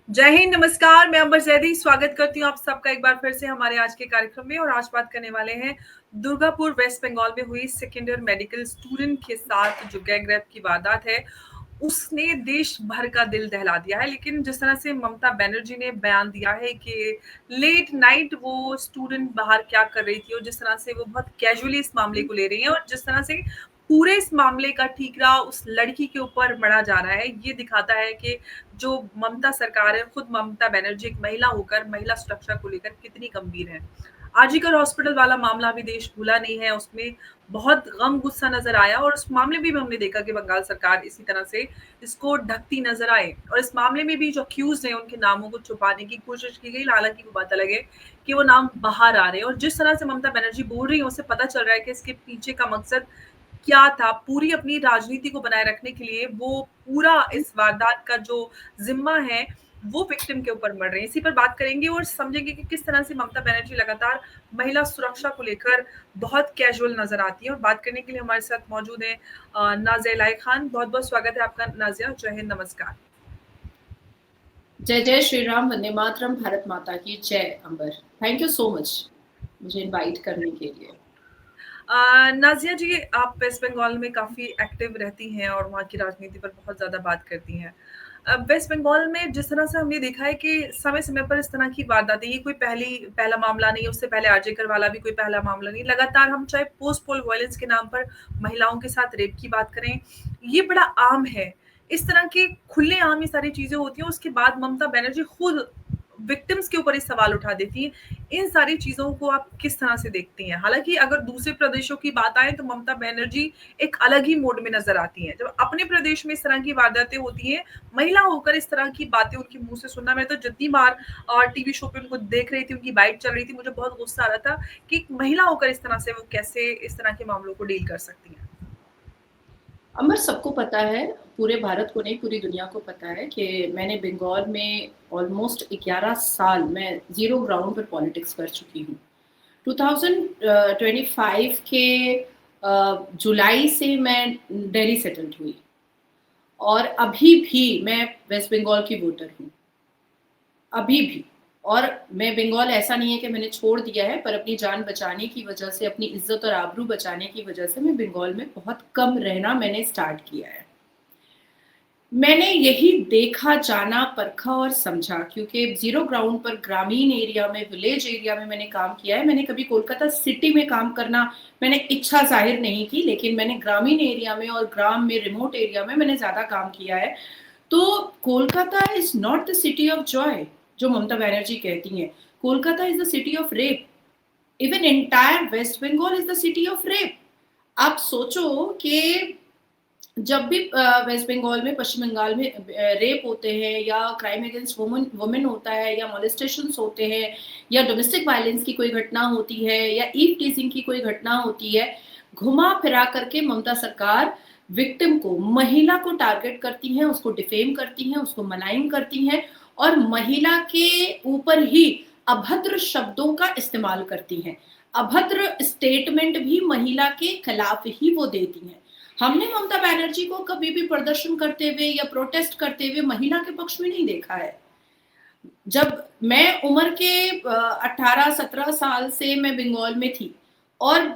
जय हिंद, नमस्कार। मैं अंबर जैदी स्वागत करती हूँ आप सबका एक बार फिर से हमारे आज के कार्यक्रम में। और आज बात करने वाले हैं दुर्गापुर वेस्ट बंगाल में हुई सेकेंड ईयर मेडिकल स्टूडेंट के साथ जो गैंग रेप की वारदात है, उसने देश भर का दिल दहला दिया है। लेकिन जिस तरह से ममता बनर्जी ने बयान दिया है कि लेट नाइट वो स्टूडेंट बाहर क्या कर रही थी और जिस तरह से वो बहुत कैजुअली इस मामले को ले रही है और जिस तरह से पूरे इस मामले का ठीकरा उस लड़की के ऊपर मढ़ा जा रहा है, ये दिखाता है कि जो ममता सरकार है, खुद ममता बनर्जी एक महिला होकर महिला सुरक्षा को लेकर कितनी गंभीर है। आरजीकर हॉस्पिटल वाला मामला अभी देश भूला नहीं है, उसमें बहुत गम गुस्सा नजर आया और उस मामले में भी हमने देखा कि बंगाल सरकार इसी तरह से इसको ढकती नजर आए। और इस मामले में भी जो अक्यूज हैं उनके नामों को छुपाने की कोशिश की गई। हालांकि वो बात अलग है कि वो नाम बाहर आ रहे हैं और जिस तरह से ममता बनर्जी बोल रही है उससे पता चल रहा है कि इसके पीछे का मकसद क्या था। पूरी अपनी राजनीति को बनाए रखने के लिए वो पूरा इस वारदात का जो जिम्मा है वो विक्टिम के ऊपर मर रहे हैं। इसी पर बात करेंगे और समझेंगे कि किस तरह से ममता बनर्जी लगातार महिला सुरक्षा को लेकर बहुत कैजुअल नजर आती है। और बात करने के लिए हमारे साथ मौजूद है नाजिया इलाही खान। बहुत बहुत स्वागत है आपका नाजिया। जय हिंद, नमस्कार। जय जय श्री राम, वंदे मातरम, भारत माता की जय। अंबर, थैंक यू सो मच मुझे इनवाइट करने के लिए। नाजिया जी, आप वेस्ट बंगाल में काफी एक्टिव रहती हैं और वहाँ की राजनीति पर बहुत ज्यादा बात करती हैं। वेस्ट बंगाल में जिस तरह से हमने देखा है कि समय समय पर इस तरह की वारदातें, ये कोई पहला मामला नहीं, उससे पहले आरजेकर वाला भी कोई पहला मामला नहीं। लगातार हम चाहे पोस्ट पोल वायलेंस के नाम पर महिलाओं के साथ रेप की बात करें, ये बड़ा आम है। इस तरह के खुले आम ये सारी चीजें होती हैं। उसके बाद ममता बनर्जी खुद विक्टिम्स के ऊपर ये सवाल उठा देती हैं। इन सारी चीजों को आप किस तरह से देखती हैं? हालांकि अगर दूसरे प्रदेशों की बात आए तो ममता बनर्जी एक अलग ही मोड में नजर आती हैं। जब अपने प्रदेश में इस तरह की वारदातें होती हैं, महिला होकर इस तरह की बातें उनके मुंह से सुनना, मैं तो जितनी बार टीवी शो पे उनको देख रही थी, उनकी बाइट चल रही थी, मुझे बहुत गुस्सा आ रहा था कि एक महिला होकर इस तरह से वो कैसे इस तरह के मामलों को डील कर सकती हैं। अंबर, सबको पता है, पूरे भारत को नहीं पूरी दुनिया को पता है कि मैंने बंगाल में ऑलमोस्ट 11 साल मैं जीरो ग्राउंड पर पॉलिटिक्स कर चुकी हूँ। 2025 के जुलाई से मैं दिल्ली सेटल्ड हुई और अभी भी मैं वेस्ट बंगाल की वोटर हूँ, अभी भी। और मैं बंगाल ऐसा नहीं है कि मैंने छोड़ दिया है, पर अपनी जान बचाने की वजह से, अपनी इज्जत और आबरू बचाने की वजह से मैं बंगाल में बहुत कम रहना मैंने स्टार्ट किया है। मैंने यही देखा, जाना, परखा और समझा, क्योंकि जीरो ग्राउंड पर ग्रामीण एरिया में, विलेज एरिया में मैंने काम किया है। मैंने कभी कोलकाता सिटी में काम करना मैंने इच्छा जाहिर नहीं की, लेकिन मैंने ग्रामीण एरिया में और ग्राम में, रिमोट एरिया में मैंने ज्यादा काम किया है। तो Kolkata is not the city of joy, जो ममता बनर्जी कहती हैं। Kolkata is the city of rape. Even entire West Bengal is the city of rape. आप सोचो कि जब भी वेस्ट बंगाल में, पश्चिम बंगाल में रेप होते हैं या क्राइम अगेंस्ट वुमेन होता है या मोलेस्टेशन होते हैं या डोमेस्टिक वायलेंस की कोई घटना होती है या ईव टीजिंग की कोई घटना होती है, घुमा फिरा करके ममता सरकार विक्टिम को, महिला को टारगेट करती हैं, उसको डिफेम करती हैं, उसको मलाइन करती हैं और महिला के ऊपर ही अभद्र शब्दों का इस्तेमाल करती हैं। अभद्र स्टेटमेंट भी महिला के खिलाफ ही वो देती हैं। हमने ममता बनर्जी को कभी भी प्रदर्शन करते हुए या प्रोटेस्ट करते हुए महिला के पक्ष में नहीं देखा है। जब मैं उम्र के 18-17 साल से मैं बंगाल में थी और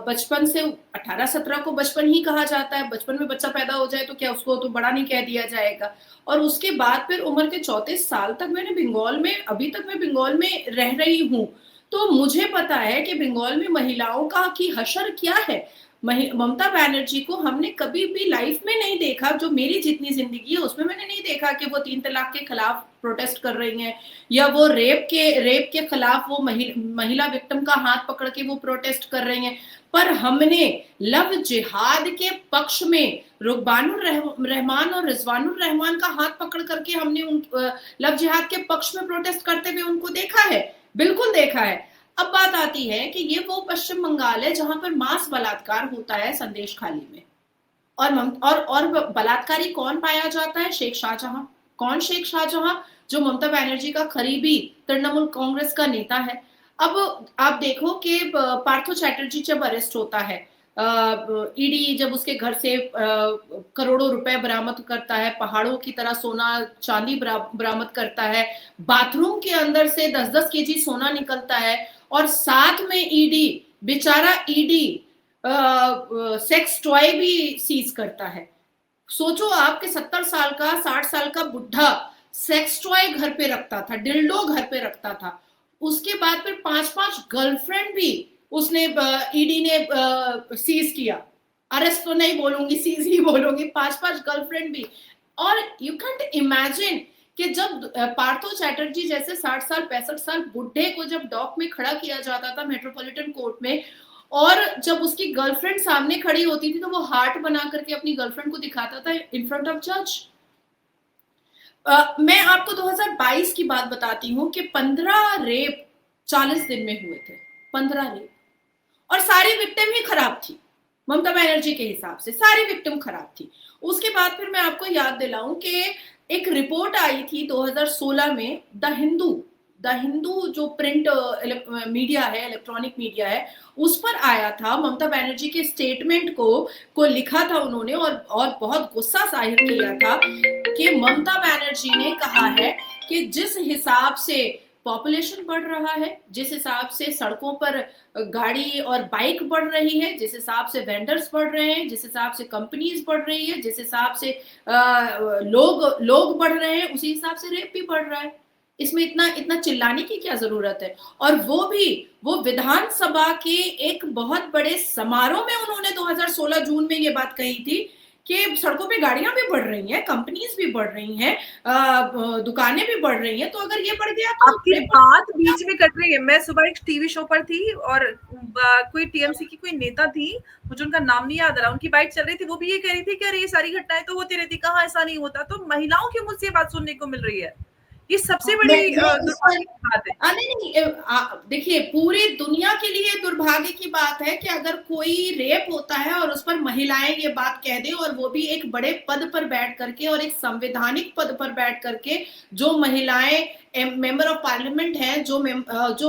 बचपन से, 18-17 को बचपन ही कहा जाता है, बचपन में बच्चा पैदा हो जाए तो क्या उसको तो बड़ा नहीं कह दिया जाएगा। और उसके बाद फिर उम्र के 34 साल तक मैंने बंगाल में, अभी तक मैं बंगाल में रह रही हूँ। तो मुझे पता है कि बंगाल में महिलाओं का की हशर क्या है। ममता बनर्जी को हमने कभी भी लाइफ में नहीं देखा, जो मेरी जितनी जिंदगी है उसमें मैंने नहीं देखा कि वो 3 तलाक के खिलाफ प्रोटेस्ट कर रही हैं या वो रेप के खिलाफ वो महिला विक्टिम का हाथ पकड़ के वो प्रोटेस्ट कर रही हैं। पर हमने लव जिहाद के पक्ष में रुकबानुर रहमान और रिजवानुर रहमान का हाथ पकड़ करके हमने उन लव जिहाद के पक्ष में प्रोटेस्ट करते हुए उनको देखा है, बिल्कुल देखा है। अब बात आती है कि ये वो पश्चिम बंगाल है जहां पर मास बलात्कार होता है संदेश खाली में। और बलात्कारी कौन पाया जाता है? शेख शाहजहां। कौन शेख शाहजहां? जो ममता बनर्जी का करीबी तृणमूल कांग्रेस का नेता है। अब आप देखो कि पार्थो चैटर्जी जब अरेस्ट होता है ईडी जब उसके घर से करोड़ों रुपए बरामद करता है, पहाड़ों की तरह सोना चांदी बरामद करता है, बाथरूम के अंदर से 10-10 केजी सोना निकलता है, और साथ में ईडी, बेचारा ईडी सेक्स टॉय भी सीज करता है। सोचो आपके 70 साल का 60 साल का बुढ़ा सेक्स टॉय घर पे रखता था, डिल्डो घर पे रखता था, उसके बाद फिर 5-5 गर्लफ्रेंड भी उसने ईडी ने सीज किया। अरेस्ट तो नहीं बोलूंगी, सीज ही बोलूंगी, 5-5 गर्लफ्रेंड भी। और यू कैंट इमेजिन कि जब पार्थो चैटर्जी जैसे 60 साल 65 साल बुढ़े को जब डॉक में खड़ा किया जाता था मेट्रोपॉलिटन कोर्ट में, और जब उसकी गर्लफ्रेंड सामने खड़ी होती थी तो वो हार्ट बना करके अपनी गर्लफ्रेंड को दिखाता था इन फ्रंट ऑफ जज। मैं आपको 2022 की बात बताती हूँ कि 15 रेप 40 दिन में हुए थे, 15 रेप, और सारी विक्टिम ही खराब थी। ममता बनर्जी के हिसाब से सारी विक्टिम खराब थी। उसके बाद फिर मैं आपको याद दिलाऊं कि एक रिपोर्ट आई थी 2016 में, द हिंदू जो प्रिंट मीडिया है, इलेक्ट्रॉनिक मीडिया है, उस पर आया था। ममता बनर्जी के स्टेटमेंट को लिखा था उन्होंने, और बहुत गुस्सा जाहिर किया था कि ममता बनर्जी ने कहा है कि जिस हिसाब से पॉपुलेशन बढ़ रहा है, जिस हिसाब से सड़कों पर गाड़ी और बाइक बढ़ रही है, जिस हिसाब से वेंडर्स बढ़ रहे हैं, जिस हिसाब से कंपनीज बढ़ रही है, जिस हिसाब से लोग बढ़ रहे हैं, उसी हिसाब से रेप भी बढ़ रहा है। इसमें इतना चिल्लाने की क्या जरूरत है? और वो विधानसभा के एक बहुत बड़े समारोह में उन्होंने 2016 जून में ये बात कही थी कि सड़कों पे गाड़ियां भी बढ़ रही हैं, कंपनीज भी बढ़ रही हैं, दुकानें भी बढ़ रही हैं, तो अगर ये बढ़ गया तो आपकी बात बीच में कट रही है। मैं सुबह एक टीवी शो पर थी और कोई टीएमसी की कोई नेता थी, मुझे उनका नाम नहीं याद आ रहा, उनकी बाइट चल रही थी, वो भी ये कह रही थी कि अरे ये सारी घटनाएं तो होती रहती, कहाँ ऐसा नहीं होता। तो महिलाओं की मुझसे बात सुनने को मिल रही है, ये सबसे बड़ी दुर्भाग्य की बात है। नहीं, देखिए पूरी दुनिया के लिए दुर्भाग्य की बात है कि अगर कोई रेप होता है और उस पर महिलाएं ये बात कह दे, और वो भी एक बड़े पद पर बैठ करके, और एक संवैधानिक पद पर बैठ करके, जो महिलाएं मेंबर ऑफ पार्लियामेंट हैं, जो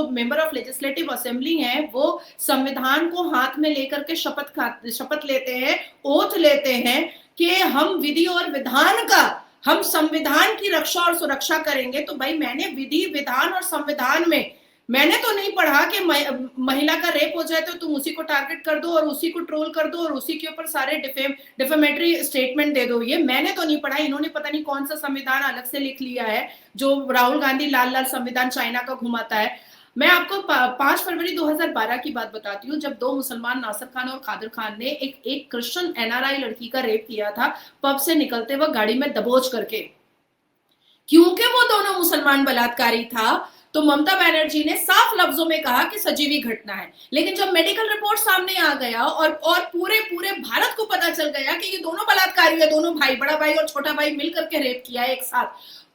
मेंबर ऑफ लेजिस्लेटिव असेंबली हैं, वो संविधान को हाथ में लेकर के शपथ लेते हैं, ओथ लेते हैं कि हम विधि और विधान का, हम संविधान की रक्षा और सुरक्षा करेंगे। तो भाई मैंने विधि विधान और संविधान में मैंने तो नहीं पढ़ा कि महिला का रेप हो जाए तो तुम उसी को टारगेट कर दो और उसी को ट्रोल कर दो और उसी के ऊपर सारे डिफेमेटरी स्टेटमेंट दे दो। ये मैंने तो नहीं पढ़ा, इन्होंने पता नहीं कौन सा संविधान अलग से लिख लिया है, जो राहुल गांधी लाल लाल संविधान चाइना का घुमाता है। मैं आपको 5 फरवरी 2012 की बात बताती हूँ, जब 2 मुसलमान नासिर खान और कादिर खान ने एक क्रिश्चियन एनआरआई लड़की का रेप किया था, पब से निकलते वक्त गाड़ी में दबोच करके। क्योंकि वो दोनों मुसलमान बलात्कारी था, तो ममता बनर्जी ने साफ लफ्जों में कहा कि सजीवी घटना है। लेकिन जब मेडिकल रिपोर्ट सामने आ गया और पूरे भारत को पता चल गया कि ये दोनों बलात्कारी है, दोनों भाई, बड़ा भाई और छोटा भाई मिलकर के रेप किया है एक साथ,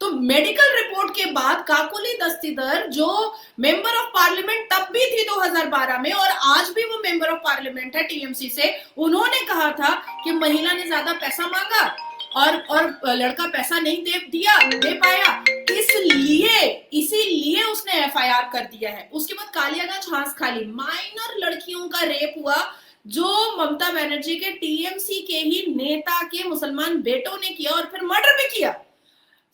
तो मेडिकल रिपोर्ट के बाद काकोली दस्तीदार, जो मेंबर ऑफ पार्लियामेंट तब भी थी 2012 में और आज भी वो मेंबर ऑफ पार्लियामेंट है टीएमसी से, उन्होंने कहा था कि महिला ने ज्यादा पैसा मांगा और लड़का पैसा नहीं दे पाया, इसीलिए उसने एफआईआर कर दिया है। उसके बाद कालियागंज हांसखाली माइनर लड़कियों का रेप हुआ, जो ममता बनर्जी के टीएमसी के ही नेता के मुसलमान बेटों ने किया, और फिर मर्डर भी किया।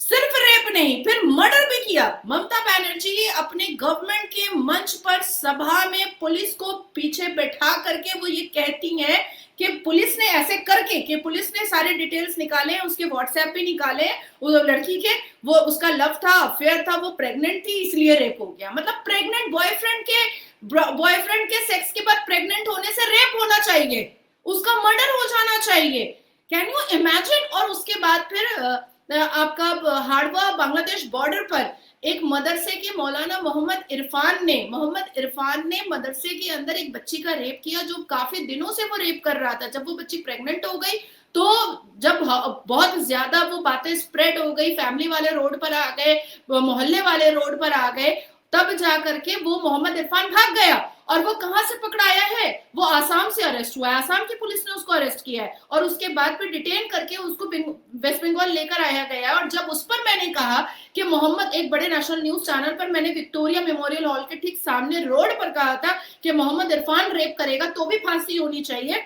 सिर्फ रेप नहीं, फिर मर्डर भी किया। ममता बनर्जी अपने गवर्नमेंट के मंच पर सभा में पुलिस को पीछे बैठा करके वो ये कहती हैं कि पुलिस ने ऐसे करके, कि पुलिस ने सारे डिटेल्स निकाले, उसके व्हाट्सएप पे निकाले, वो लड़की के, वो उसका लव था, अफेयर था, वो प्रेग्नेंट थी, इसलिए रेप हो गया। मतलब प्रेग्नेंट बॉयफ्रेंड के सेक्स के बाद प्रेग्नेंट होने से रेप होना चाहिए, उसका मर्डर हो जाना चाहिए। Can you imagine? और उसके बाद फिर आपका हाड़वा बांग्लादेश बॉर्डर पर एक मदरसे के मौलाना मोहम्मद इरफान ने मदरसे के अंदर एक बच्ची का रेप किया, जो काफी दिनों से वो रेप कर रहा था। जब वो बच्ची प्रेग्नेंट हो गई, तो जब बहुत ज्यादा वो बातें स्प्रेड हो गई, फैमिली वाले रोड पर आ गए, मोहल्ले वाले रोड पर आ गए, तब जा करके वो मोहम्मद इरफान भाग गया और वो कहां से पकड़ाया है, वो आसाम से अरेस्ट हुआ है, आसाम की पुलिस ने उसको अरेस्ट किया है और उसके बाद फिर डिटेन करके उसको वेस्ट बंगाल लेकर आया गया। और जब उस पर मैंने कहा कि मोहम्मद, एक बड़े नेशनल न्यूज चैनल पर मैंने विक्टोरिया मेमोरियल हॉल के ठीक सामने रोड पर कहा था कि मोहम्मद इरफान रेप करेगा तो भी फांसी होनी चाहिए,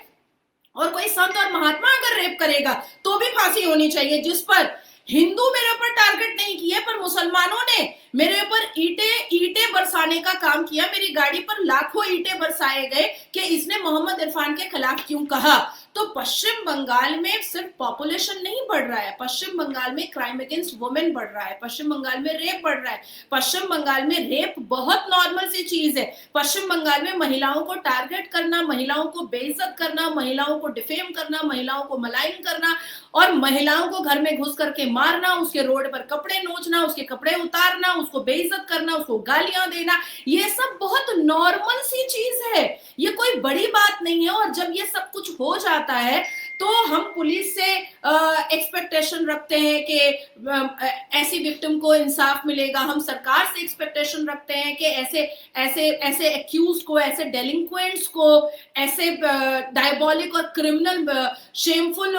और कोई संत और महात्मा अगर रेप करेगा तो भी फांसी होनी चाहिए। जिस पर हिंदू मेरे ऊपर टारगेट नहीं किए, पर मुसलमानों ने मेरे ऊपर ईटे बरसाने का काम किया। मेरी गाड़ी पर लाखों ईटे बरसाए गए कि इसने मोहम्मद इरफान के खिलाफ क्यों कहा। तो पश्चिम बंगाल में सिर्फ पॉपुलेशन नहीं बढ़ रहा है, पश्चिम बंगाल में क्राइम अगेंस्ट वुमेन बढ़ रहा है, पश्चिम बंगाल में रेप बढ़ रहा है। पश्चिम बंगाल में रेप बहुत नॉर्मल सी चीज है। पश्चिम बंगाल में महिलाओं को टारगेट करना, महिलाओं को बेइज्जत करना, महिलाओं को डिफेम करना, महिलाओं को मलाइन करना और महिलाओं को घर में घुस करके मारना, उसके रोड पर कपड़े नोचना, उसके कपड़े उतारना, उसको बेइज्जत करना, उसको गालियां देना, ये सब बहुत नॉर्मल सी चीज है, ये कोई बड़ी बात नहीं है। और जब ये सब कुछ हो जाता है तो हम पुलिस से एक्सपेक्टेशन रखते हैं कि ऐसी विक्टिम को इंसाफ मिलेगा, हम सरकार से एक्सपेक्टेशन रखते हैं कि ऐसे ऐसे ऐसे एक्यूज को, ऐसे डेलिंक्वेंट्स को, ऐसे डायबॉलिक और क्रिमिनल शेमफुल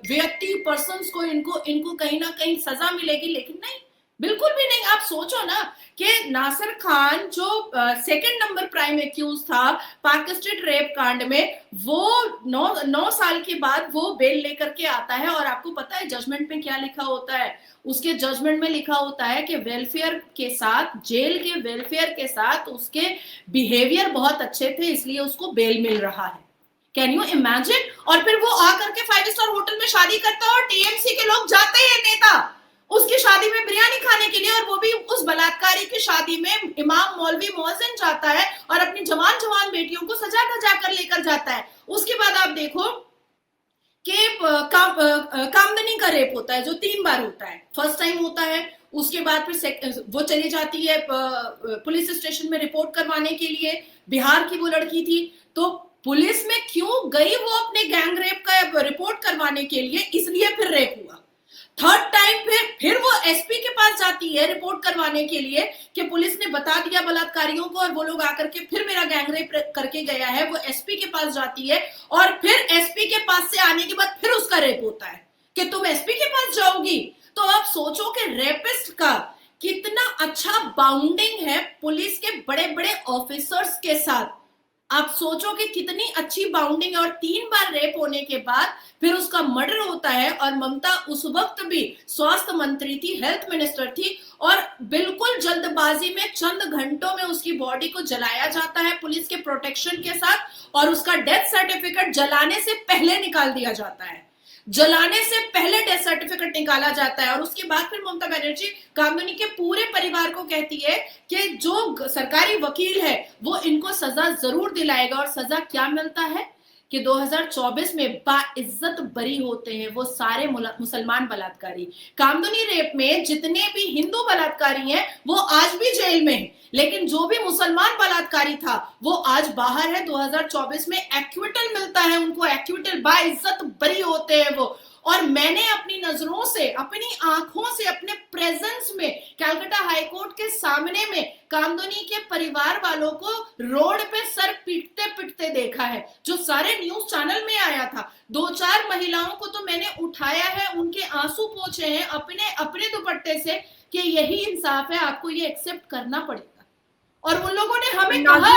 व्यक्ति पर्सन्स को, इनको कहीं ना कहीं सजा मिलेगी। लेकिन नहीं, बिल्कुल भी नहीं। आप सोचो ना कि नासिर खान जो सेकंड नंबर प्राइम एक्यूज था पार्क स्ट्रीट रेप कांड में, वो 9 साल के बाद वो बेल लेकर के आता है और आपको पता है जजमेंट में क्या लिखा होता है? उसके जजमेंट में लिखा होता है कि वेलफेयर के साथ, जेल के वेलफेयर के साथ उसके बिहेवियर बहुत अच्छे थे, इसलिए उसको बेल मिल रहा है। Can you imagine? और फिर वो आकर के 5 स्टार होटल में शादी करता है और टीएमसी के लोग जाते हैं, नेता उसकी शादी में बिरयानी खाने के लिए, और वो भी उस बलात्कारी की शादी में इमाम मौलवी मोहसिन जाता है और अपनी जवान जवान बेटियों को सजा धजा कर लेकर जाता है। उसके बाद आप देखो कि कामदनी का रेप होता है जो 3 बार होता है। फर्स्ट टाइम होता है, उसके बाद फिर वो चली जाती है पुलिस स्टेशन में रिपोर्ट करवाने के लिए। बिहार की वो लड़की थी, तो पुलिस में क्यों गई वो अपने गैंग रेप का रिपोर्ट करवाने के लिए, इसलिए फिर रेप हुआ। थर्ड टाइम फिर वो एसपी के पास जाती है रिपोर्ट करवाने के लिए कि पुलिस ने बता दिया बलात्कारियों को और वो लोग आकर के फिर मेरा गैंग रेप करके गया है। वो एसपी के पास जाती है और फिर एसपी के पास से आने के बाद फिर उसका रेप होता है कि तुम एसपी के पास जाओगी। तो आप सोचो कि रेपिस्ट का कितना अच्छा बाउंडिंग है पुलिस के बड़े बड़े ऑफिसर्स के साथ। आप सोचो कि कितनी अच्छी बाउंडिंग है। और 3 बार रेप होने के बाद फिर उसका मर्डर होता है और ममता उस वक्त भी स्वास्थ्य मंत्री थी, हेल्थ मिनिस्टर थी, और बिल्कुल जल्दबाजी में चंद घंटों में उसकी बॉडी को जलाया जाता है पुलिस के प्रोटेक्शन के साथ, और उसका डेथ सर्टिफिकेट जलाने से पहले निकाल दिया जाता है। जलाने से पहले डेथ सर्टिफिकेट निकाला जाता है। और उसके बाद फिर ममता बनर्जी कामदनी के पूरे परिवार को कहती है कि जो सरकारी वकील है वो इनको सजा जरूर दिलाएगा। और सजा क्या मिलता है कि 2024 में बाइज्जत बरी होते हैं वो सारे मुसलमान बलात्कारी। कामदनी रेप में जितने भी हिंदू बलात्कारी हैं वो आज भी जेल में हैं, लेकिन जो भी मुसलमान बलात्कारी था वो आज बाहर है। 2024 में एक्विटल मिलता है उनको, एक्विटल, बाइज्जत बरी होते हैं वो। और मैंने अपनी नजरों से, अपनी आंखों से, अपने प्रेजेंस में कलकत्ता हाईकोर्ट के सामने में कामदनी के परिवार वालों को रोड पे सर पीटते पीटते देखा है, जो सारे न्यूज चैनल में आया था। 2-4 महिलाओं को तो मैंने उठाया है, उनके आंसू पोंछे हैं अपने अपने दुपट्टे से कि यही इंसाफ है, आपको ये एक्सेप्ट करना पड़ेगा। और उन लोगों ने हमें कहा,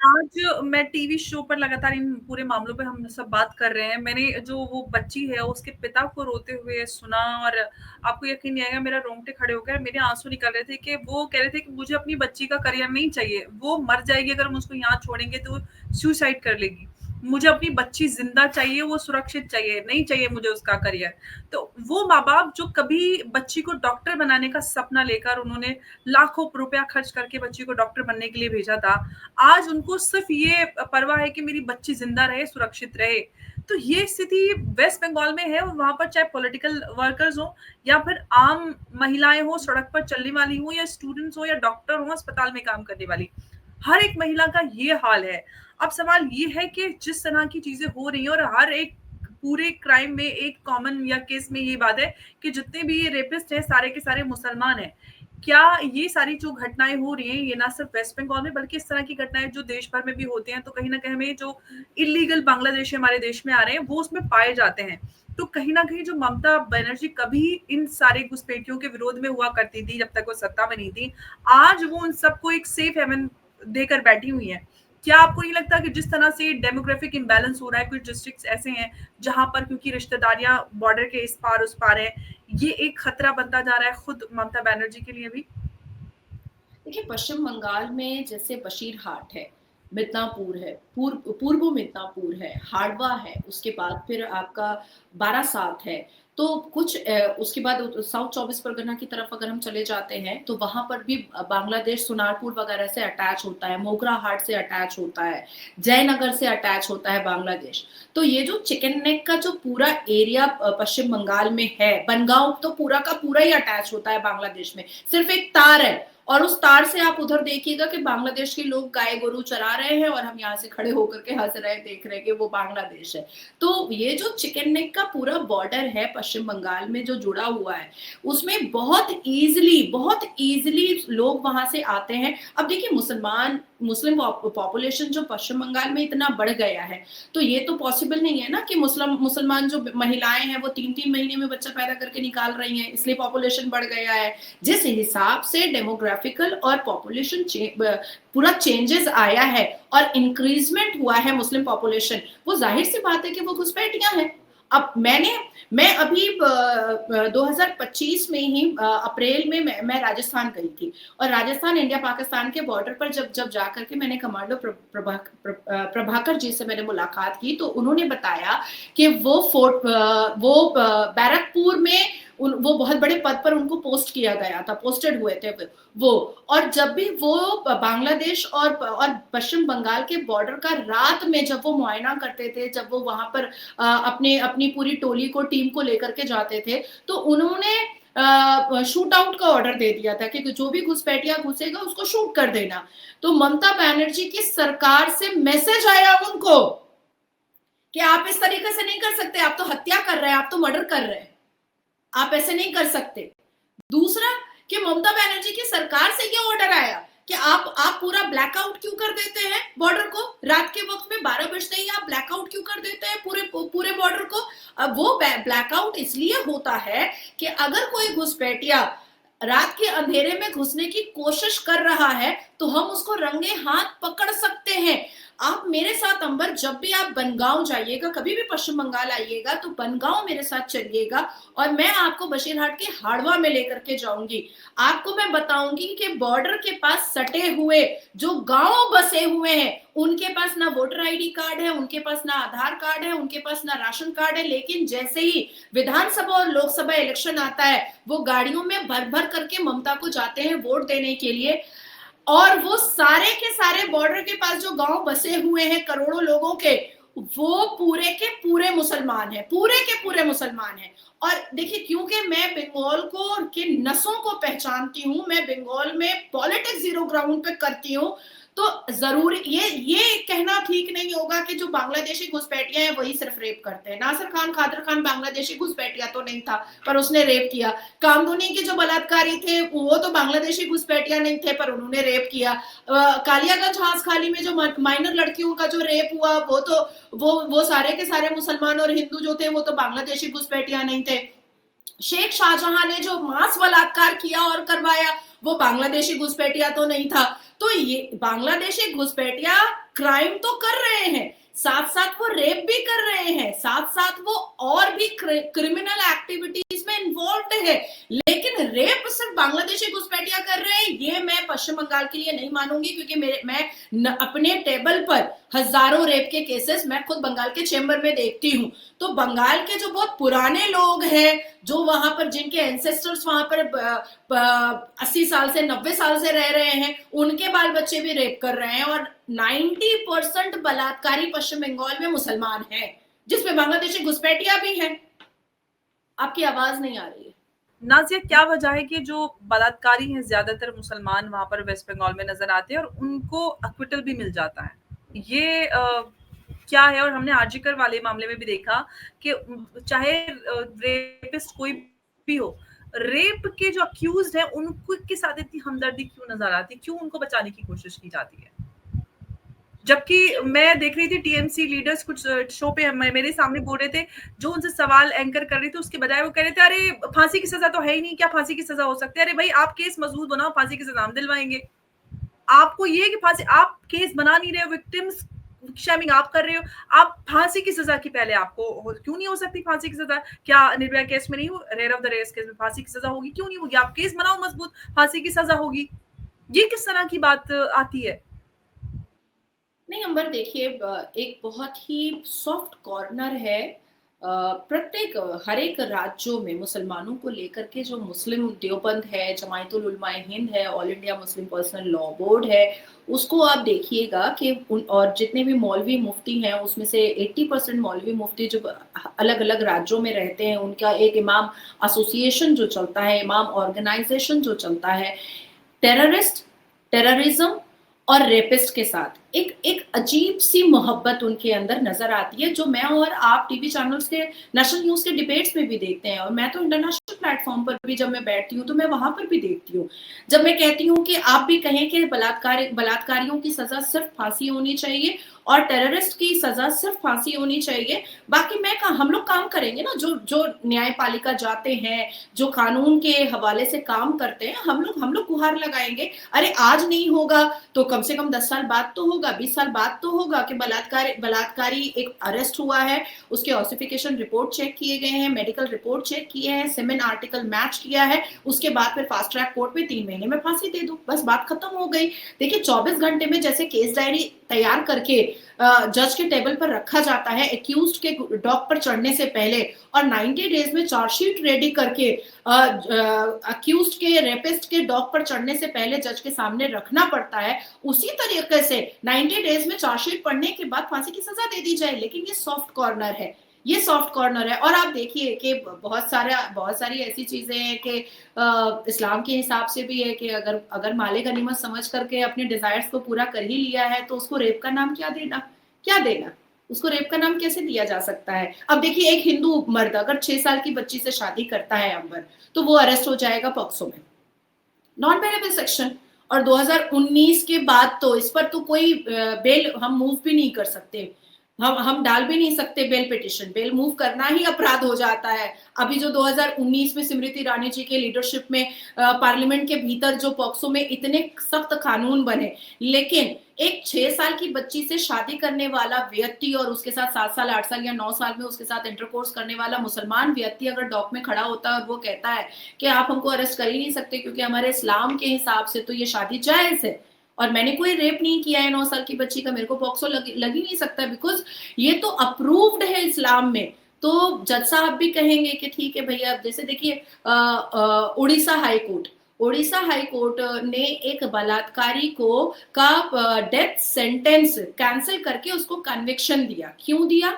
आज मैं टीवी शो पर लगातार इन पूरे मामलों पे हम सब बात कर रहे हैं। मैंने जो वो बच्ची है उसके पिता को रोते हुए सुना और आपको यकीन नहीं आएगा, मेरा रोंगटे खड़े हो गए, मेरे आंसू निकल रहे थे कि वो कह रहे थे कि मुझे अपनी बच्ची का करियर नहीं चाहिए, वो मर जाएगी अगर हम उसको यहाँ छोड़ेंगे तो सुसाइड कर लेगी, मुझे अपनी बच्ची जिंदा चाहिए, वो सुरक्षित चाहिए, नहीं चाहिए मुझे उसका करियर। तो वो माँ बाप जो कभी बच्ची को डॉक्टर बनाने का सपना लेकर उन्होंने लाखों रुपया खर्च करके बच्ची को डॉक्टर बनने के लिए भेजा था, आज उनको सिर्फ ये परवाह है कि मेरी बच्ची जिंदा रहे, सुरक्षित रहे। तो ये स्थिति वेस्ट बंगाल में है, और वहां पर चाहे पॉलिटिकल वर्कर्स हो या फिर आम महिलाएं हो, सड़क पर चलने वाली हो, या स्टूडेंट्स हो, या डॉक्टर हो, अस्पताल में काम करने वाली, हर एक महिला का ये हाल है। अब सवाल ये है कि जिस तरह की चीजें हो रही हैं, और हर एक पूरे क्राइम में एक कॉमन या केस में ये बात है कि जितने भी ये रेपिस्ट हैं सारे के सारे मुसलमान हैं, क्या ये सारी जो घटनाएं हो रही हैं ये ना सिर्फ वेस्ट बंगाल में बल्कि इस तरह की घटनाएं जो देश भर में भी होते हैं, तो कहीं ना कहीं हमें जो इलीगल बांग्लादेशी हमारे देश में आ रहे हैं वो उसमें पाए जाते हैं। तो कहीं ना कहीं जो ममता बनर्जी कभी इन सारे घुसपैठियों के विरोध में हुआ करती थी जब तक वो सत्ता में नहीं थी, आज वो उन सबको एक सेफ हेवन देकर बैठी हुई है। क्या आपको नहीं लगता कि जिस तरह से डेमोग्राफिक इम्बैलेंस हो रहा है, कुछ डिस्ट्रिक्ट्स ऐसे हैं जहां पर क्योंकि रिश्तेदारियां बॉर्डर के इस पार उस पार है, ये एक खतरा बनता जा रहा है खुद ममता बनर्जी के लिए भी? देखिए, पश्चिम बंगाल में जैसे बशीरहाट है, मिदनापुर है, पूर्व मिदनापुर है, हाड़वा है, उसके बाद फिर आपका बारासात है। तो कुछ उसके बाद साउथ 24 परगना की तरफ अगर हम चले जाते हैं तो वहां पर भी बांग्लादेश सोनारपुर वगैरह से अटैच होता है, मोगरा हाट से अटैच होता है, जयनगर से अटैच होता है बांग्लादेश। तो ये जो चिकन नेक का जो पूरा एरिया पश्चिम बंगाल में है, बनगांव तो पूरा का पूरा ही अटैच होता है बांग्लादेश में, सिर्फ एक तार है और उस तार से आप उधर देखिएगा कि बांग्लादेश के लोग गाय गोरू चरा रहे हैं और हम यहाँ से खड़े होकर के हंस रहे देख रहे हैं कि वो बांग्लादेश है। तो ये जो चिकन नेक का पूरा बॉर्डर है पश्चिम बंगाल में जो जुड़ा हुआ है, उसमें बहुत इजीली लोग वहां से आते हैं। अब देखिए, मुस्लिम पॉपुलेशन जो पश्चिम बंगाल में इतना बढ़ गया है, तो ये तो पॉसिबल नहीं है ना कि मुसलमान जो महिलाएं हैं वो 3-3 महीने में बच्चा पैदा करके निकाल रही हैं, इसलिए पॉपुलेशन बढ़ गया है। जिस हिसाब से डेमोग्राफिकल और पॉपुलेशन पूरा चेंजेस आया है और इंक्रीजमेंट हुआ है मुस्लिम पॉपुलेशन, वो जाहिर सी बात है कि वो घुसपैठियां हैं। अब मैं अभी 2025 में ही अप्रैल में मैं राजस्थान गई थी और राजस्थान इंडिया पाकिस्तान के बॉर्डर पर जब जाकर के मैंने कमांडो प्रभाकर जी से मैंने मुलाकात की, तो उन्होंने बताया कि वो बैरकपुर में वो बहुत बड़े पद पर उनको पोस्ट किया गया था, पोस्टेड हुए थे वो। और जब भी वो बांग्लादेश और पश्चिम बंगाल के बॉर्डर का रात में जब वो मुआयना करते थे, जब वो वहां पर अपनी पूरी टोली को टीम को लेकर के जाते थे, तो उन्होंने शूट आउट का ऑर्डर दे दिया था कि जो भी घुसपैठिया घुसेगा उसको शूट कर देना। तो ममता बनर्जी की सरकार से मैसेज आया उनको कि आप इस तरीके से नहीं कर सकते, आप तो हत्या कर रहे हैं, आप तो मर्डर कर रहे हैं, आप ऐसे नहीं कर सकते। दूसरा कि ममता बनर्जी की सरकार से ये ऑर्डर आया कि आप पूरा ब्लैकआउट क्यों कर देते हैं बॉर्डर को, रात के वक्त में 12 बजते ही आप ब्लैकआउट क्यों कर देते हैं पूरे बॉर्डर को। अब वो ब्लैकआउट इसलिए होता है कि अगर कोई घुसपैठिया रात के अंधेरे में घुसने की कोशिश कर रहा है तो हम उसको रंगे हाथ पकड़ सकते हैं। आप मेरे साथ अंबर, जब भी आप बनगांव जाइएगा, कभी भी पश्चिम बंगाल आइएगा तो बनगांव मेरे साथ चलिएगा और मैं आपको बशीरहाट के हाड़वा में लेकर के जाऊंगी। आपको मैं बताऊंगी कि बॉर्डर के पास सटे हुए जो गांव बसे हुए हैं, उनके पास ना वोटर आईडी कार्ड है, उनके पास ना आधार कार्ड है, उनके पास ना राशन कार्ड है, लेकिन जैसे ही विधानसभा और लोकसभा इलेक्शन आता है वो गाड़ियों में भर भर करके ममता को जाते हैं वोट देने के लिए। और वो सारे के सारे बॉर्डर के पास जो गांव बसे हुए हैं करोड़ों लोगों के, वो पूरे के पूरे मुसलमान हैं, पूरे के पूरे मुसलमान हैं। और देखिए, क्योंकि मैं बंगाल को के नसों को पहचानती हूँ, मैं बंगाल में पॉलिटिक्स जीरो ग्राउंड पे करती हूँ, तो जरूरी ये कहना ठीक नहीं होगा कि जो बांग्लादेशी घुसपैठिया हैं वही सिर्फ रेप करते हैं। नासिर खान खादर खान बांग्लादेशी घुसपैठिया तो नहीं था पर उसने रेप किया। कामदूनी के जो बलात्कारी थे वो तो बांग्लादेशी घुसपैठिया नहीं थे पर उन्होंने रेप किया। कालियागंज हांस खाली में जो माइनर लड़कियों का जो रेप हुआ वो तो वो सारे के सारे मुसलमान और हिंदू जो थे वो तो बांग्लादेशी घुसपैठिया नहीं थे। शेख शाहजहां ने जो मांस बलात्कार किया और करवाया वो बांग्लादेशी घुसपैठिया तो नहीं था। तो ये बांग्लादेशी घुसपैठिया क्राइम तो कर रहे हैं, साथ साथ वो रेप भी कर रहे हैं, साथ साथ वो और भी क्रिमिनल एक्टिविटीज में इन्वॉल्व है। लेकिन रेप सिर्फ बांग्लादेशी घुसपैठिया कर रहे हैं ये मैं पश्चिम बंगाल के लिए नहीं मानूंगी, क्योंकि मैं अपने टेबल पर हजारों रेप के केसेस मैं खुद बंगाल के चेंबर में देखती हूँ। तो बंगाल के जो बहुत पुराने लोग हैं, जो वहां पर जिनके एंसेस्टर्स वहां पर 80 साल से 90 साल से रह रहे हैं, उनके बाल बच्चे भी रेप कर रहे हैं। और 90% बलात्कारी पश्चिम बंगाल में मुसलमान हैं, जिसमें बांग्लादेशी घुसपैठिया भी हैं। आपकी आवाज नहीं आ रही है नाजिया, क्या वजह है कि जो बलात्कारी हैं ज्यादातर मुसलमान वहां पर वेस्ट बंगाल में नजर आते हैं और उनको अक्विटल भी मिल जाता है, ये क्या है? और हमने आर्जिकर वाले मामले में भी देखा कि चाहे रेपिस्ट कोई भी हो, रेप के जो अक्यूज्ड हैं उनको के साथ इतनी हमदर्दी क्यों नजर आती, क्यों उनको बचाने की कोशिश की जाती है? जबकि मैं देख रही थी टीएमसी लीडर्स कुछ शो पे मेरे सामने बोल रहे थे, जो उनसे सवाल एंकर कर रही थी उसके बजाय वो कह रहे थे अरे फांसी की सजा तो है ही नहीं, क्या फांसी की सजा हो सकती है? अरे भाई आप केस मजबूत बनाओ, फांसी की सजा हम दिलवाएंगे। आपको ये कि फांसी आप केस बना नहीं रहे हो, विक्टिम्स शेमिंग आप कर रहे हो, आप फांसी की सजा की पहले आपको क्यों नहीं हो सकती फांसी की सजा? क्या निर्भया केस में नहीं हो, rare of the rares case में फांसी की सजा होगी? क्यों नहीं होगी? आप केस बनाओ मजबूत, फांसी की सजा होगी। ये किस तरह की बात आती है? नहीं अंबर, देखिए एक बहुत ही सॉफ्ट कॉर्नर है प्रत्येक हर एक राज्यों में मुसलमानों को लेकर के। जो मुस्लिम देवबंद है, जमायतुल उलमाए हिंद है, all India Muslim personal law board है, उसको आप देखिएगा कि और जितने भी मौलवी मुफ्ती हैं उसमें से 80% मौलवी मुफ्ती जो अलग अलग राज्यों में रहते हैं, उनका एक इमाम एसोसिएशन जो चलता है, इमाम ऑर्गेनाइजेशन जो चलता है, टेररिस्ट, टेररिज्म और रेपिस्ट के साथ एक एक अजीब सी मोहब्बत उनके अंदर नजर आती है, जो मैं और आप टीवी चैनल्स के, नेशनल न्यूज के डिबेट्स में भी देखते हैं। और मैं तो इंटरनेशनल प्लेटफॉर्म पर भी जब मैं बैठती हूँ तो मैं वहां पर भी देखती हूँ। जब मैं कहती हूँ कि आप भी कहें कि बलात्कारियों की सजा सिर्फ फांसी होनी चाहिए और टेररिस्ट की सजा सिर्फ फांसी होनी चाहिए, बाकी हम लोग काम करेंगे ना, जो जो न्यायपालिका जाते हैं, जो कानून के हवाले से काम करते हैं, हम लोग गुहार लगाएंगे। अरे आज नहीं होगा तो कम से कम 10 साल बाद तो होगा, 20 साल बाद तो होगा कि बलात्कारी एक अरेस्ट हुआ है, उसके ऑसिफिकेशन रिपोर्ट चेक किए गए हैं, मेडिकल रिपोर्ट चेक किए हैं, सेमेन आर्टिकल मैच किया है, उसके बाद फिर फास्ट ट्रैक कोर्ट में 3 महीने में फांसी दे दो, बस बात खत्म हो गई। देखिए 24 घंटे में जैसे केस डायरी तैयार करके जज के टेबल पर रखा जाता है एक्यूज्ड के डॉक पर चढ़ने से पहले, और 90 डेज में चार्जशीट रेडी करके अक्यूज्ड के, रेपिस्ट के डॉक पर चढ़ने से पहले जज के सामने रखना पड़ता है, उसी तरीके से 90 डेज में चार्जशीट पढ़ने के बाद फांसी की सजा दे दी जाए। लेकिन ये सॉफ्ट कॉर्नर है, ये सॉफ्ट कॉर्नर है। और आप देखिए कि बहुत सारी ऐसी चीजें हैं कि इस्लाम के हिसाब से भी है कि अगर माले गनीमत समझ करके अपने डिजायर्स को पूरा कर ही लिया है तो उसको रेप का नाम क्या देना, उसको रेप का नाम कैसे दिया जा सकता है? अब देखिए एक हिंदू मर्द अगर 6 साल की बच्ची से शादी करता है अंबर, तो वो अरेस्ट हो जाएगा पॉक्सो में, नॉन पेरेबल सेक्शन। और 2019 के बाद तो इस पर तो कोई बेल हम मूव भी नहीं कर सकते, हम डाल भी नहीं सकते बेल पिटिशन, बेल मूव करना ही अपराध हो जाता है। अभी जो 2019 में स्मृति ईरानी जी के लीडरशिप में पार्लियामेंट के भीतर जो पॉक्सो में इतने सख्त कानून बने, लेकिन एक 6 साल की बच्ची से शादी करने वाला व्यक्ति और उसके साथ 7 साल 8 साल या 9 साल में उसके साथ इंटरकोर्स करने वाला मुसलमान व्यक्ति अगर डॉक में खड़ा होता है और वो कहता है कि आप हमको अरेस्ट कर ही नहीं सकते क्योंकि हमारे इस्लाम के हिसाब से तो ये शादी जायज है और मैंने कोई रेप नहीं किया है 9 साल की बच्ची का, मेरे को पॉक्सो लग ही नहीं सकता बिकॉज ये तो अप्रूव्ड है इस्लाम में। तो जज साहब भी कहेंगे कि ठीक है भैया। जैसे देखिए उड़ीसा हाई कोर्ट ने एक बलात्कारी को का डेथ सेंटेंस कैंसिल करके उसको कन्विक्शन दिया। क्यों दिया?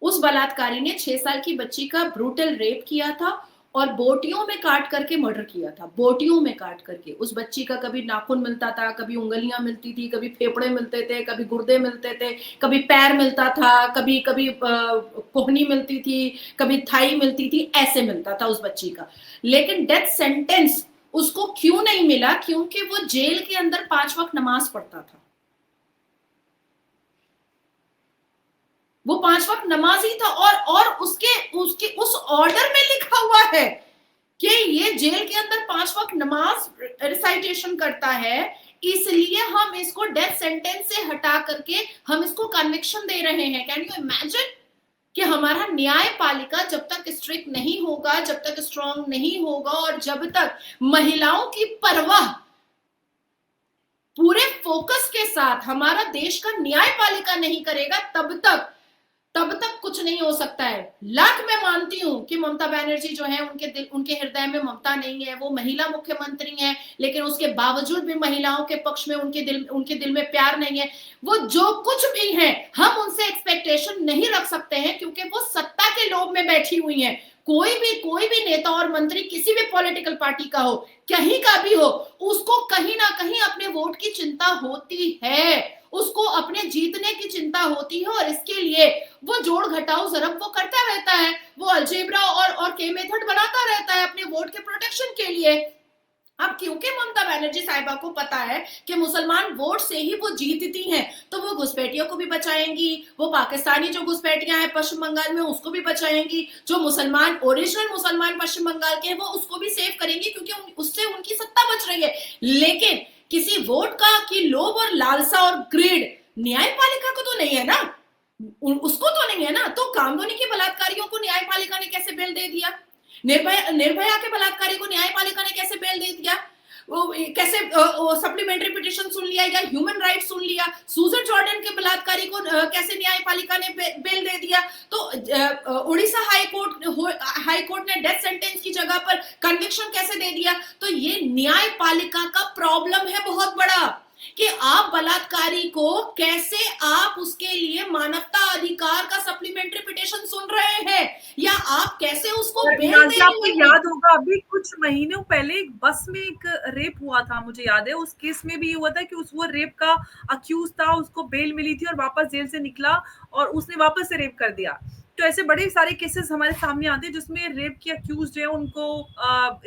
उस बलात्कारी ने 6 साल की बच्ची का ब्रूटल रेप किया था और बोटियों में काट करके मर्डर किया था, बोटियों में काट करके। उस बच्ची का कभी नाखून मिलता था, कभी उंगलियां मिलती थी, कभी फेफड़े मिलते थे, कभी गुर्दे मिलते थे, कभी पैर मिलता था, कभी कभी कोहनी मिलती थी, कभी थाई मिलती थी, ऐसे मिलता था उस बच्ची का। लेकिन डेथ सेंटेंस उसको क्यों नहीं मिला? क्योंकि वो जेल के अंदर 5 वक्त नमाज पढ़ता था, वो 5 वक्त नमाजी था और उसके उस ऑर्डर में लिखा हुआ है कि ये जेल के अंदर 5 वक्त नमाज रिसाइटेशन करता है, इसलिए हम इसको डेथ सेंटेंस से हटा करके हम इसको कन्विक्शन दे रहे हैं। कैन यू इमेजिन कि हमारा न्यायपालिका जब तक स्ट्रिक्ट नहीं होगा, जब तक स्ट्रांग नहीं होगा और जब तक महिलाओं की परवाह पूरे फोकस के साथ हमारा देश का न्यायपालिका नहीं करेगा, तब तक कुछ नहीं हो सकता है। लाख मैं मानती हूं कि ममता बनर्जी जो है उनके हृदय में ममता नहीं है, वो महिला मुख्यमंत्री है, लेकिन उसके बावजूद भी महिलाओं के पक्ष में उनके दिल में प्यार नहीं है। वो जो कुछ भी है हम उनसे एक्सपेक्टेशन नहीं रख सकते हैं क्योंकि वो सत्ता के लोभ में बैठी हुई है। कोई भी नेता और मंत्री किसी भी पॉलिटिकल पार्टी का हो, कहीं का भी हो, उसको कहीं ना कहीं अपने वोट की चिंता होती है उसको अपने जीतने की चिंता होती है और इसके लिए वो जोड़ घटाव जरब वो करता रहता है, वो अलजेब्रा और के मेथड बनाता रहता है अपने वोट के प्रोटेक्शन के लिए। अब क्योंकि ममता बनर्जी साहिबा को पता है कि मुसलमान वोट से ही वो जीतती हैं, तो वो घुसपैठियों को भी बचाएंगी, वो पाकिस्तानी जो घुसपैठियां हैं पश्चिम बंगाल में उसको भी बचाएंगी, जो मुसलमान ओरिजिनल मुसलमान पश्चिम बंगाल के हैं वो उसको भी सेव करेंगी, क्योंकि उससे उनकी सत्ता बच रही है। लेकिन किसी वोट का की लोभ और लालसा और ग्रीड न्यायपालिका को तो नहीं है ना, उसको तो नहीं है ना। तो कामदोनी के बलात्कारियों को न्यायपालिका ने कैसे बेल दे दिया, निर्भया के बलात्कारी को न्यायपालिका ने कैसे बेल दे दिया, वो कैसे सप्लीमेंट्री पिटीशन सुन लिया या ह्यूमन राइट सुन लिया, सुजन जॉर्डन के बलात्कारी को कैसे न्यायपालिका ने बेल दे दिया। तो उड़ीसा हाई कोर्ट ने डेथ सेंटेंस की जगह पर कन्विक्शन कैसे दे दिया। तो ये न्यायपालिका का प्रॉब्लम है बहुत बड़ा, कि आप बलात्कारी को कैसे आप उसके लिए मानवता अधिकार का सप्लीमेंट्री पिटीशन सुन रहे हैं, या आप कैसे उसको बेल दे रहे आपको याद होगा अभी कुछ महीनों पहले एक बस में एक रेप हुआ था, मुझे याद है। उस केस में भी हुआ था कि वो रेप का अक्यूज था, उसको बेल मिली थी और वापस जेल से निकला और उसने वापस से रेप कर दिया। तो ऐसे बड़े सारे केसेस हमारे सामने आते हैं जिसमें रेप के अक्यूज है उनको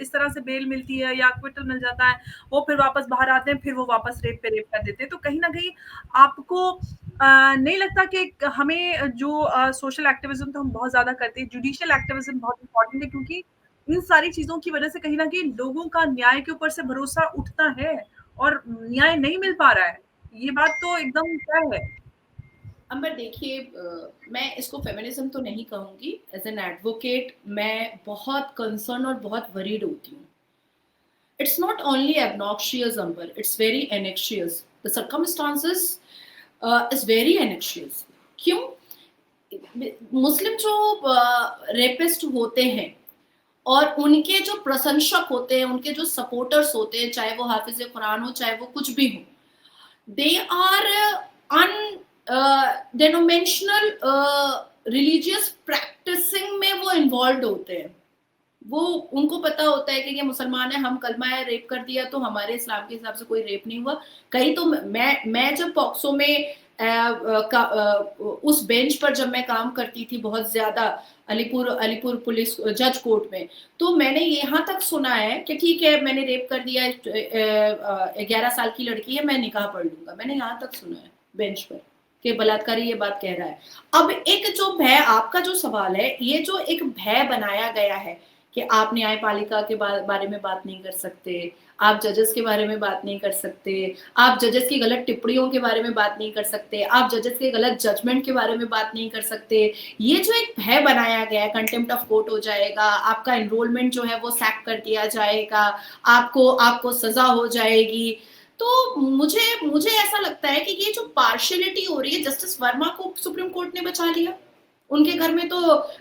इस तरह से बेल मिलती है या एक्विटल मिल जाता है, वो फिर वापस बाहर आते हैं, फिर वो वापस रेप पे रेप कर देते हैं। तो कहीं ना कहीं आपको नहीं लगता कि हमें जो सोशल एक्टिविज्म तो हम बहुत ज्यादा करते हैं, जुडिशियल एक्टिविज्म बहुत इंपॉर्टेंट है, क्योंकि इन सारी चीजों की वजह से कहीं ना कहीं लोगों का न्याय के ऊपर से भरोसा उठता है और न्याय नहीं मिल पा रहा है। ये बात तो एकदम तय है। अंबर देखिए, मैं इसको फेमिनिज्म तो नहीं कहूंगी, एज एन एडवोकेट मैं बहुत कंसर्न और बहुत वरीड होती हूँ। It's not only obnoxious amber, it's very anxious, the circumstances is very anxious. क्यों? मुस्लिम जो रेपिस्ट होते हैं और उनके जो प्रशंसक होते हैं, उनके जो सपोर्टर्स होते हैं, चाहे वो हाफिज कुरान हो चाहे वो कुछ भी हो, दे आर अनडेनोमेंशनल रिलीजियस प्रैक्टिसिंग में वो इन्वॉल्व होते हैं। वो उनको पता होता है कि ये मुसलमान है, हम कलमा है रेप कर दिया तो हमारे इस्लाम के हिसाब से कोई रेप नहीं हुआ। कहीं तो मैं जब पॉक्सो में उस बेंच पर जब मैं काम करती थी बहुत ज्यादा अलीपुर पुलिस जज कोर्ट में, तो मैंने यहाँ तक सुना है कि ठीक है मैंने रेप कर दिया, 11 साल की लड़की है, मैं निकाह पढ़ लूंगा। मैंने यहाँ तक सुना है बेंच पर कि बलात्कारी ये बात कह रहा है। अब एक जो भय, आपका जो सवाल है, ये जो एक भय बनाया गया है कि आप न्यायपालिका के बारे में बात नहीं कर सकते, आप जजेस के बारे में बात नहीं कर सकते, आप जजेस की गलत टिप्पणियों के बारे में बात नहीं कर सकते, आप जजेस के गलत जजमेंट के बारे में बात नहीं कर सकते। ये जो एक भय बनाया गया है, कंटेम्प्ट ऑफ कोर्ट हो जाएगा, आपका एनरोलमेंट जो है वो सैक कर दिया जाएगा, आपको सजा हो जाएगी। तो मुझे ऐसा लगता है कि ये जो पार्शियलिटी हो रही है, जस्टिस वर्मा को सुप्रीम कोर्ट ने बचा लिया, उनके घर में तो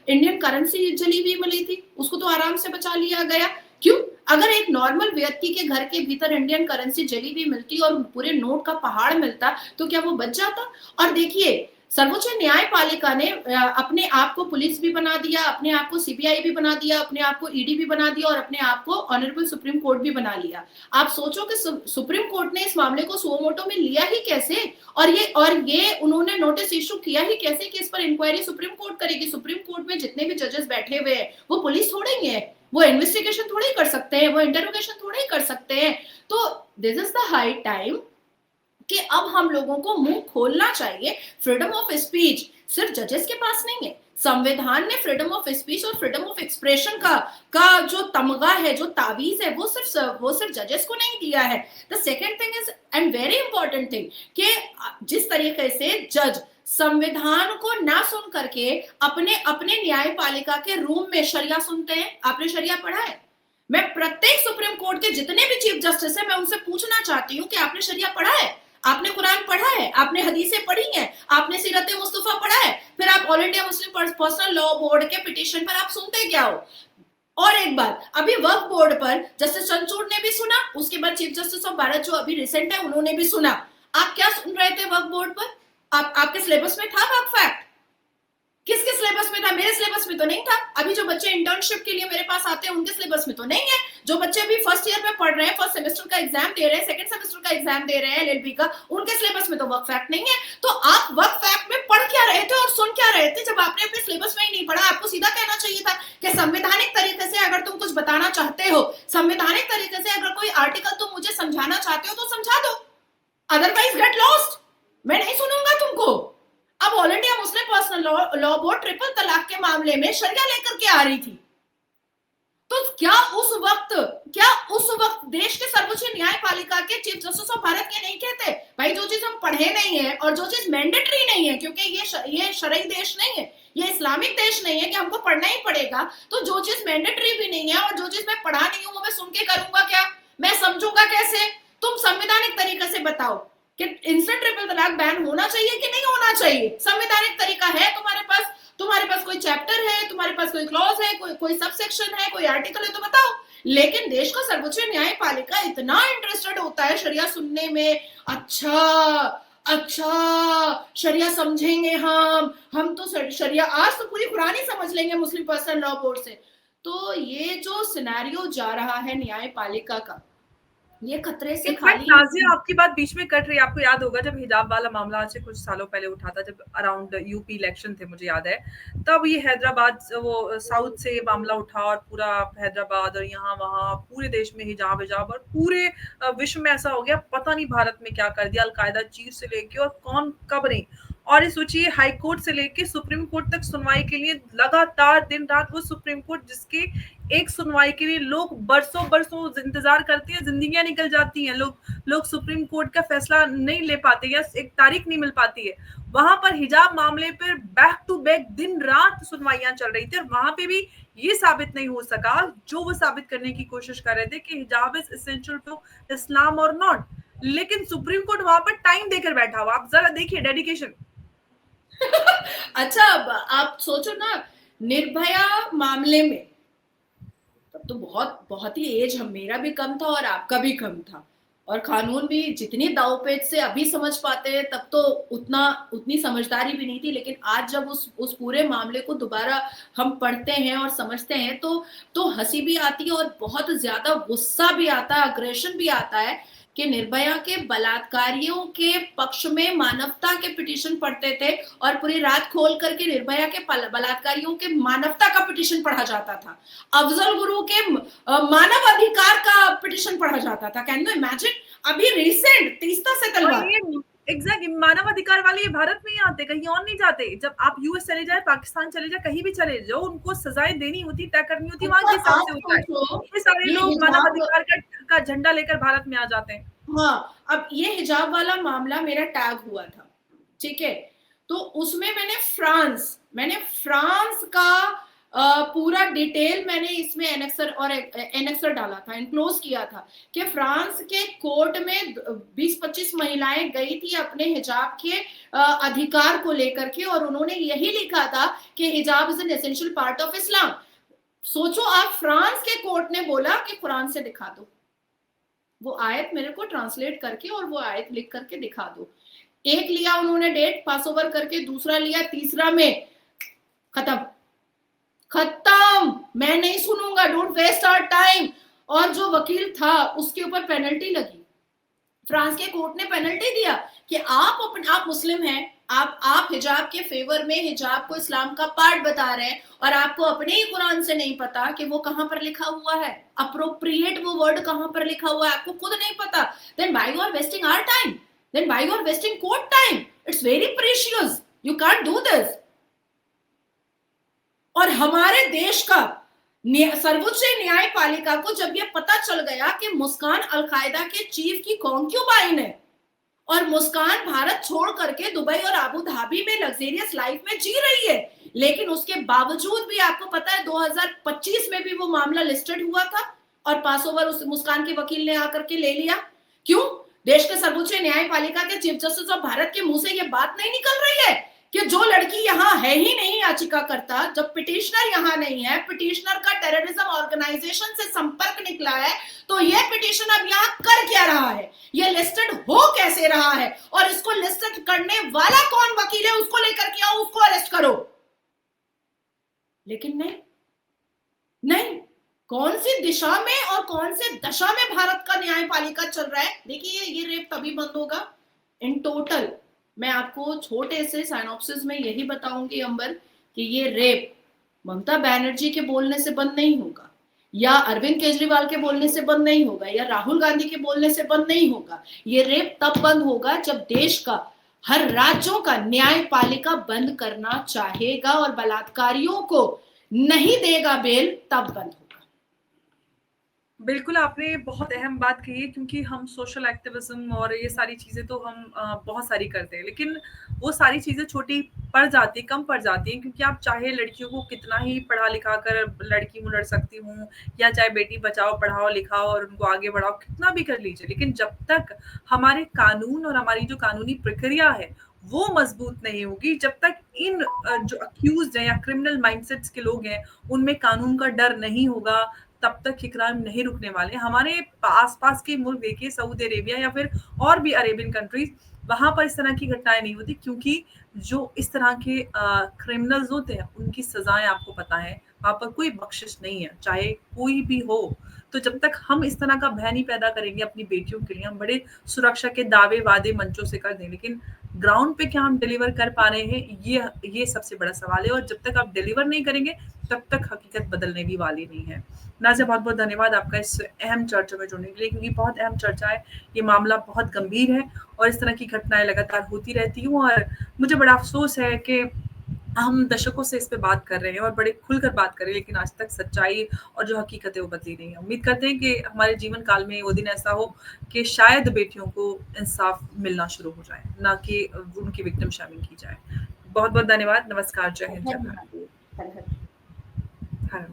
इंडियन करेंसी जली हुई मिली थी, उसको तो आराम से बचा लिया गया। क्यों? अगर एक नॉर्मल व्यक्ति के घर के भीतर इंडियन करेंसी जली हुई मिलती और पूरे नोट का पहाड़ मिलता तो क्या वो बच जाता? और देखिए, सर्वोच्च न्यायपालिका ने अपने आप को पुलिस भी बना दिया, अपने आप को सीबीआई भी बना दिया, अपने आप को ईडी भी बना दिया और अपने आप को ऑनरेबल सुप्रीम कोर्ट भी बना लिया। आप सोचो कि सुप्रीम कोर्ट ने इस मामले को सुओ मोटो में लिया ही कैसे, और ये उन्होंने नोटिस इशू किया ही कैसे कि इस पर इंक्वायरी सुप्रीम कोर्ट करेगी। सुप्रीम कोर्ट में जितने भी जजेस बैठे हुए हैं वो पुलिस थोड़े ही है, वो इन्वेस्टिगेशन थोड़े ही कर सकते हैं, वो इंटरोगेशन थोड़े ही कर सकते हैं। तो this is the high time कि अब हम लोगों को मुंह खोलना चाहिए। फ्रीडम ऑफ स्पीच सिर्फ जजेस के पास नहीं है, संविधान ने फ्रीडम ऑफ स्पीच और फ्रीडम ऑफ एक्सप्रेशन का जो तमगा है, जो तावीज है, वो सिर्फ जजेस को नहीं दिया है। The second thing is and very important thing कि जिस तरीके से जज संविधान को ना सुन करके अपने न्यायपालिका के रूम में शरिया सुनते हैं। आपने शरिया पढ़ा है? मैं प्रत्येक सुप्रीम कोर्ट के जितने भी चीफ जस्टिस है मैं उनसे पूछना चाहती हूँ कि आपने शरिया पढ़ा है, आपने कुरान पढ़ा है, आपने हदीसें पढ़ी हैं, आपने सीरत मुस्तफा पढ़ा है, फिर आप all India Muslim personal law board के पिटीशन पर आप सुनते क्या हो? और एक बात, अभी वक्फ बोर्ड पर जस्टिस चंद्रचूड़ ने भी सुना, उसके बाद चीफ जस्टिस ऑफ भारत जो अभी रिसेंट है उन्होंने भी सुना। आप क्या सुन रहे थे वक्फ बोर्ड पर? आपके सिलेबस में था वक्फ एक्ट? किसके सिलेबस में था? मेरे सिलेबस में तो नहीं था। अभी जो बच्चे इंटर्नशिप के लिए मेरे पास आते हैं उनके सिलेबस में तो नहीं है। जो बच्चे अभी फर्स्ट ईयर में पढ़ रहे हैं, फर्स्ट सेमेस्टर का एग्जाम दे रहे हैं, सेकंड सेमेस्टर का एग्जाम दे रहे हैं एलएलबी का, उनके सिलेबस में तो वर्क फैक्ट नहीं है। तो आप वर्क फैक्ट में पढ़ क्या रहे थे और सुन क्या रहे थे जब आपने अपने सिलेबस में ही नहीं पढ़ा? आपको सीधा कहना चाहिए था कि संवैधानिक तरीके से अगर तुम कुछ बताना चाहते हो, संवैधानिक तरीके से अगर कोई आर्टिकल तुम मुझे समझाना चाहते हो तो समझा दो, अदरवाइज गेट लॉस्ट। मैं नहीं सुनूंगा तुमको। अब all India Muslim personal law board triple तलाक के मामले में शरिया लेकर के आ रही थी, तो क्या उस वक्त देश के सर्वोच्च न्यायपालिका के चीफ जस्टिस ऑफ भारत ये नहीं कहते भाई जो चीज हम पढ़े नहीं है और जो चीज मैंडेटरी नहीं है, क्योंकि ये शरई देश नहीं है, ये इस्लामिक देश नहीं है कि हमको पढ़ना ही पड़ेगा, तो जो चीज मैंडेटरी भी नहीं है और जो चीज मैं पढ़ा नहीं हूं वो मैं सुन के करूंगा क्या? मैं समझूंगा कैसे? तुम संवैधानिक तरीके से बताओ कि इंस्टेंट ट्रिपल तलाक बैन होना चाहिए कि नहीं होना चाहिए। संवैधानिक तरीका है तुम्हारे पास कोई चैप्टर है, तुम्हारे पास कोई क्लॉज है, कोई सब सेक्शन है, कोई आर्टिकल है तो बताओ। लेकिन देश का सर्वोच्च न्यायपालिका इतना इंटरेस्टेड होता है शरिया सुनने में, अच्छा शरिया समझेंगे हम तो शरिया आज तो पूरी कुरान ही समझ लेंगे मुस्लिम पर्सनल लॉ बोर्ड से। तो ये जो सिनेरियो जा रहा है न्यायपालिका का, ये खतरे से खाली। नाज़िया, आपकी बात बीच में कट रही है। आपको याद होगा जब हिजाब वाला मामला आज से कुछ सालों पहले उठा था, जब अराउंड यूपी इलेक्शन थे, मुझे याद है, तब ये हैदराबाद वो साउथ से मामला उठा और पूरा हैदराबाद और यहाँ वहाँ पूरे देश में हिजाब और पूरे विश्व में ऐसा हो गया, पता नहीं भारत में क्या कर दिया, अलकायदा चीफ से लेके और कौन कब नहीं। और ये सोचिए हाई कोर्ट से लेके सुप्रीम कोर्ट तक सुनवाई के लिए लगातार दिन रात वो सुप्रीम कोर्ट, जिसके एक सुनवाई के लिए लोग बरसों इंतजार करते हैं, जिंदगियां निकल जाती हैं, लोग सुप्रीम कोर्ट का फैसला नहीं ले पाते या एक तारीख नहीं मिल पाती है। वहां पर हिजाब मामले पर बैक टू बैक दिन रात सुनवाइयां चल रही थी और वहां पे भी ये साबित नहीं हो सका जो वो साबित करने की कोशिश कर रहे थे कि हिजाब इज एसेंशियल टू इस्लाम और नॉट। लेकिन सुप्रीम कोर्ट वहां पर टाइम देकर बैठा हुआ। आप जरा देखिए डेडिकेशन। अच्छा, अब आप सोचो ना, निर्भया मामले में तब तो बहुत ही एज मेरा भी कम था और आपका भी कम था, और कानून भी जितनी दावपेच से अभी समझ पाते हैं तब तो उतनी समझदारी भी नहीं थी। लेकिन आज जब उस पूरे मामले को दोबारा हम पढ़ते हैं और समझते हैं तो हंसी भी आती है और बहुत ज्यादा गुस्सा भी आता है, अग्रेशन भी आता है कि निर्भया के बलात्कारियों के पक्ष में मानवता के पिटीशन पढ़ते थे और पूरी रात खोल करके निर्भया के बलात्कारियों के मानवता का पिटीशन पढ़ा जाता था, अफजल गुरु के मानव अधिकार का पिटीशन पढ़ा जाता था। Can you imagine? अभी रिसेंट तीस्ता से तलवार, एग्जैक्ट मानव अधिकार वाले ये भारत में ही आते, कहीं और नहीं जाते। जब आप यूएस चले जाए, पाकिस्तान चले जाए, कहीं भी चले जाओ, उनको सजाएं देनी होती, तय करनी होती, वहां के हिसाब से होता है। ये सारे लोग मानव अधिकार का झंडा लेकर भारत में आ जाते हैं। हाँ, अब ये हिजाब वाला मामला मेरा टैग हुआ था, ठीक है, तो उसमें मैंने फ्रांस का पूरा डिटेल मैंने इसमें एनेक्सर डाला था, एनक्लोज किया था कि फ्रांस के कोर्ट में 20-25 महिलाएं गई थी अपने हिजाब के अधिकार को लेकर के, और उन्होंने यही लिखा था कि हिजाब is an essential part of Islam. सोचो आप, फ्रांस के कोर्ट ने बोला कि कुरान से दिखा दो, वो आयत मेरे को ट्रांसलेट करके और वो आयत लिख करके दिखा दो। एक लिया उन्होंने डेट पास ओवर करके, दूसरा लिया, तीसरा में खत्म, मैं नहीं सुनूंगा, डोंट वेस्ट आवर टाइम। और जो वकील था उसके ऊपर पेनल्टी लगी, फ्रांस के कोर्ट ने पेनल्टी दिया कि आप मुस्लिम हैं, आप हिजाब के फेवर में हिजाब को इस्लाम का पार्ट बता रहे हैं और आपको अपने ही कुरान से नहीं पता कि वो कहां पर लिखा हुआ है, अप्रोप्रिएट वो वर्ड कहां पर लिखा हुआ है, आपको खुद नहीं पता, then why you are wasting our time, then why you are wasting court time, it's very precious, you can't do this. और हमारे देश का सर्वोच्च न्यायपालिका को जब ये पता चल गया कि मुस्कान अलकायदा के चीफ की कॉन्क्यूबाइन है और मुस्कान भारत छोड़ करके दुबई और आबू धाबी में लग्जरियस लाइफ में जी रही है, लेकिन उसके बावजूद भी आपको पता है 2025 में भी वो मामला लिस्टेड हुआ था और पास ओवर उस मुस्कान के वकील ने आकर के ले लिया। क्यों? देश के सर्वोच्च न्यायपालिका के चीफ जस्टिस ऑफ भारत के मुंह से ये बात नहीं निकल रही है कि जो लड़की यहाँ है ही नहीं याचिका करता, जब पिटिशनर यहाँ नहीं है, पिटिशनर का टेररिज्म ऑर्गेनाइजेशन से संपर्क निकला है, तो ये पिटिशन अब यहाँ कर क्या रहा है, ये लिस्टेड हो कैसे रहा है, और इसको लिस्टेड करने वाला कौन वकील है, उसको लेकर के आओ, उसको अरेस्ट करो। लेकिन नहीं, नहीं, कौन सी दिशा में और कौन से दशा में भारत का न्यायपालिका चल रहा है। देखिए ये रेप तभी बंद होगा, इन टोटल मैं आपको छोटे से साइनॉप्सिस में यही बताऊंगी अंबर, कि ये रेप ममता बनर्जी के बोलने से बंद नहीं होगा, या अरविंद केजरीवाल के बोलने से बंद नहीं होगा, या राहुल गांधी के बोलने से बंद नहीं होगा। ये रेप तब बंद होगा जब देश का हर राज्यों का न्यायपालिका बंद करना चाहेगा और बलात्कारियों को नहीं देगा बेल, तब बंद होगा। बिल्कुल, आपने बहुत अहम बात कही है, क्योंकि हम सोशल एक्टिविज्म और ये सारी चीज़ें तो हम बहुत सारी करते हैं, लेकिन वो सारी चीज़ें छोटी पड़ जाती हैं, कम पड़ जाती हैं, क्योंकि आप चाहे लड़कियों को कितना ही पढ़ा-लिखा कर लड़की हूँ, लड़ सकती हूँ, या चाहे बेटी बचाओ, पढ़ाओ, लिखाओ और उनको आगे बढ़ाओ, कितना भी कर लीजिए, लेकिन जब तक हमारे कानून और हमारी जो कानूनी प्रक्रिया है, वो मजबूत नहीं होगी, जब तक इन जो अक्यूज़्ड हैं या क्रिमिनल माइंडसेट्स के लोग हैं, उनमें कानून का डर नहीं होगा, तब तक ये क्राइम नहीं रुकने वाले। हमारे आस-पास के मुल्क देखिए, सऊदी अरेबिया या फिर और भी अरेबियन कंट्रीज़, वहाँ पर इस तरह की घटनाएँ नहीं होती, क्योंकि जो इस तरह के क्रिमिनल्स होते हैं, उनकी सज़ाएँ आपको पता है, वहाँ पर कोई बख्शिश नहीं है, चाहे कोई भी हो। तो जब तक हम इस तरह का भय नहीं पैदा करेंगे अपनी बेटियों के लिए, हम बड़े सुरक्षा के दावे-वादे मंचों से कर दें, लेकिन ग्राउंड पे क्या हम डिलीवर कर पा रहे हैं, ये सबसे बड़ा सवाल है, और जब तक आप डिलीवर नहीं करेंगे, तब तक हकीकत बदलने भी वाली नहीं है। नाज़िया, बहुत-बहुत धन्यवाद आपका इस अहम चर्चा में जुड़ने के लिए, क्योंकि बहुत अहम चर्चा है, ये मामला बहुत गंभीर है और इस तरह की घटनाएँ लगातार होती रहती हैं, और मुझे बड़ा अफ़सोस है कि हम दशकों से इस पे बात कर रहे हैं और बड़े खुलकर बात कर रहे हैं, लेकिन आज तक सच्चाई और जो हकीकत है वो बदली नहीं है। उम्मीद करते हैं कि हमारे जीवन काल में वो दिन ऐसा हो कि शायद बेटियों को इंसाफ मिलना शुरू हो जाए, ना कि उनकी विक्टिम शामिल की जाए। बहुत-बहुत धन्यवाद। नमस्कार, जय हिंद, जय भारत। धन्यवाद। हर हर